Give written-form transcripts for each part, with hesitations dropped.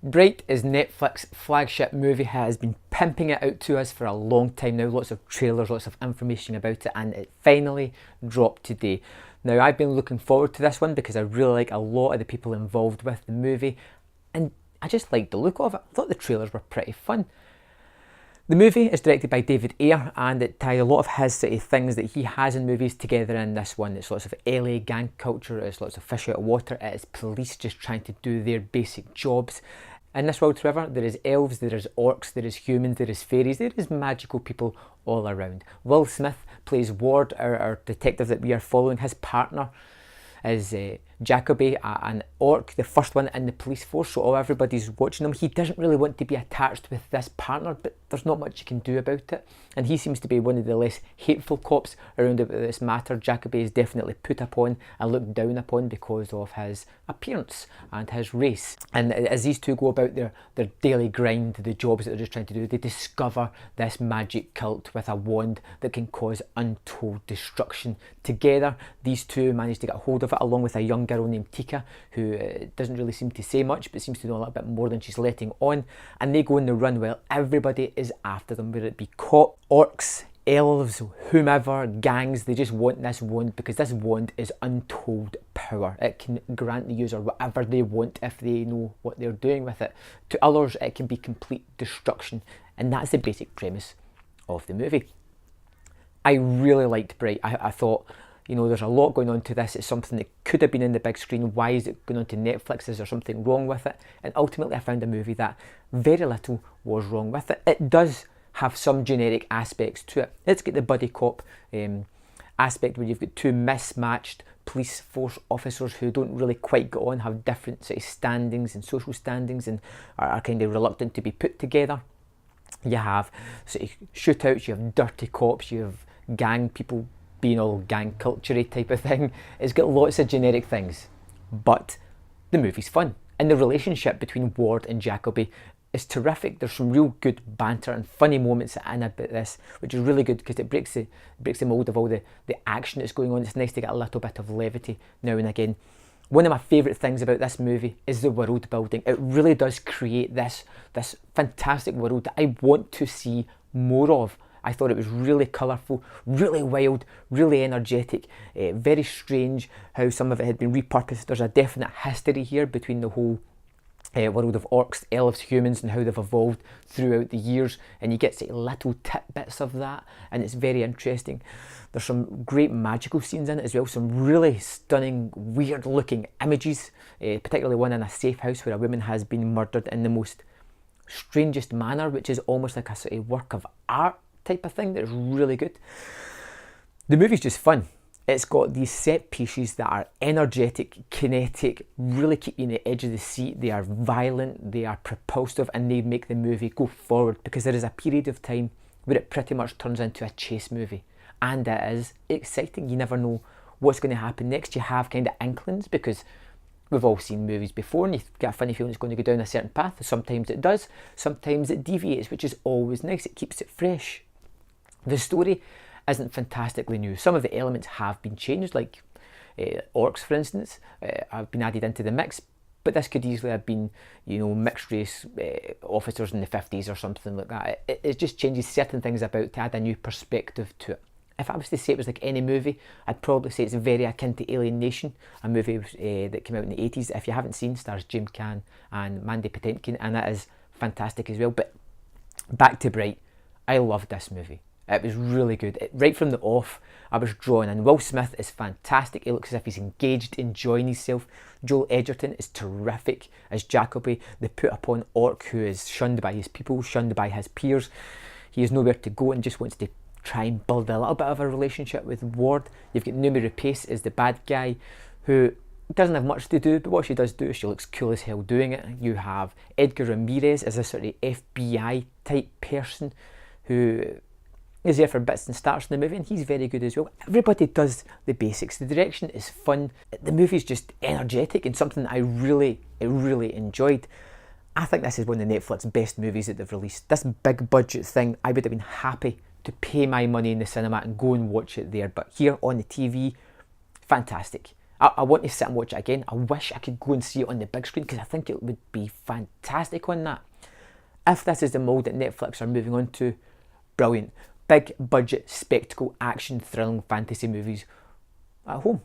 Bright is Netflix's flagship movie, has been pimping it out to us for a long time now, lots of trailers, lots of information about it, and it finally dropped today. Now, I've been looking forward to this one because I really like a lot of the people involved with the movie, and I just liked the look of it. I thought the trailers were pretty fun. The movie is directed by David Ayer, and it ties a lot of his sort of things that he has in movies together in this one. It's lots of LA gang culture, it's lots of fish out of water, it's police just trying to do their basic jobs. In this world, however, there is elves, there is orcs, there is humans, there is fairies, there is magical people all around. Will Smith plays Ward, our detective that we are following. His partner is Jacoby, an orc, the first one in the police force, so everybody's watching him. He doesn't really want to be attached with this partner, but there's not much you can do about it. And he seems to be one of the less hateful cops around about this matter. Jacoby is definitely put upon and looked down upon because of his appearance and his race. And as these two go about their daily grind, the jobs that they're just trying to do, they discover this magic cult with a wand that can cause untold destruction. Together, these two manage to get a hold of it, along with a young girl named Tika, who doesn't really seem to say much, but seems to know a little bit more than she's letting on. And they go on the run while everybody is after them, whether it be cop, orcs, elves, whomever, gangs. They just want this wand because this wand is untold power. It can grant the user whatever they want if they know what they're doing with it. To others, it can be complete destruction, and that's the basic premise of the movie. I really liked Bright. I thought, you know, there's a lot going on to this. It's something that could have been in the big screen. Why is it going on to Netflix? Is there something wrong with it? And ultimately, I found a movie that very little was wrong with it. It does have some generic aspects to it. It's got the buddy cop aspect where you've got two mismatched police force officers who don't really quite get on, have different sort of standings and social standings, and are kind of reluctant to be put together. You have sort of shootouts, you have dirty cops, you have gang people being all gang culture-y type of thing. It's got lots of generic things, but the movie's fun. And the relationship between Ward and Jacoby is terrific. There's some real good banter and funny moments in about this, which is really good because it breaks the mould of all the action that's going on. It's nice to get a little bit of levity now and again. One of my favourite things about this movie is the world building. It really does create this fantastic world that I want to see more of. I thought it was really colourful, really wild, really energetic, very strange how some of it had been repurposed. There's a definite history here between the whole world of orcs, elves, humans, and how they've evolved throughout the years, and you get little tidbits of that, and it's very interesting. There's some great magical scenes in it as well, some really stunning, weird looking images, particularly one in a safe house where a woman has been murdered in the most strangest manner, which is almost like a sort of work of art type of thing that is really good. The movie's just fun. It's got these set pieces that are energetic, kinetic, really keep you on the edge of the seat. They are violent, they are propulsive, and they make the movie go forward, because there is a period of time where it pretty much turns into a chase movie, and it is exciting. You never know what's going to happen next. You have kind of inklings because we've all seen movies before and you get a funny feeling it's going to go down a certain path. Sometimes it does, sometimes it deviates, which is always nice. It keeps it fresh. The story isn't fantastically new. Some of the elements have been changed, like orcs, for instance, have been added into the mix, but this could easily have been, you know, mixed race officers in the 50s or something like that. It just changes certain things about to add a new perspective to it. If I was to say it was like any movie, I'd probably say it's very akin to Alien Nation, a movie that came out in the 80s. If you haven't seen, stars Jim Caan and Mandy Patinkin, and that is fantastic as well. But back to Bright, I loved this movie. It was really good. Right from the off, I was drawn in. Will Smith is fantastic. He looks as if he's engaged, enjoying himself. Joel Edgerton is terrific as Jacoby, the put-upon orc who is shunned by his people, shunned by his peers. He has nowhere to go and just wants to try and build a little bit of a relationship with Ward. You've got Noomi Rapace as the bad guy who doesn't have much to do, but what she does do is she looks cool as hell doing it. You have Edgar Ramirez as a sort of FBI type person who is there for bits and starts in the movie, and he's very good as well. Everybody does the basics. The direction is fun. The movie's just energetic and something that I really enjoyed. I think this is one of the Netflix best movies that they've released. This big budget thing, I would have been happy to pay my money in the cinema and go and watch it there, but here on the TV, fantastic. I want to sit and watch it again. I wish I could go and see it on the big screen because I think it would be fantastic on that. If this is the mould that Netflix are moving on to, brilliant. Big budget, spectacle, action, thrilling fantasy movies at home.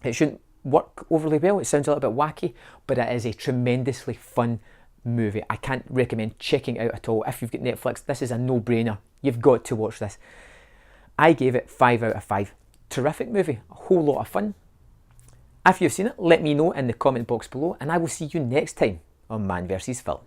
It shouldn't work overly well. It sounds a little bit wacky, but it is a tremendously fun movie. I can't recommend checking it out at all. If you've got Netflix, this is a no-brainer. You've got to watch this. I gave it 5 out of 5. Terrific movie, a whole lot of fun. If you've seen it, let me know in the comment box below, and I will see you next time on Man vs. Film.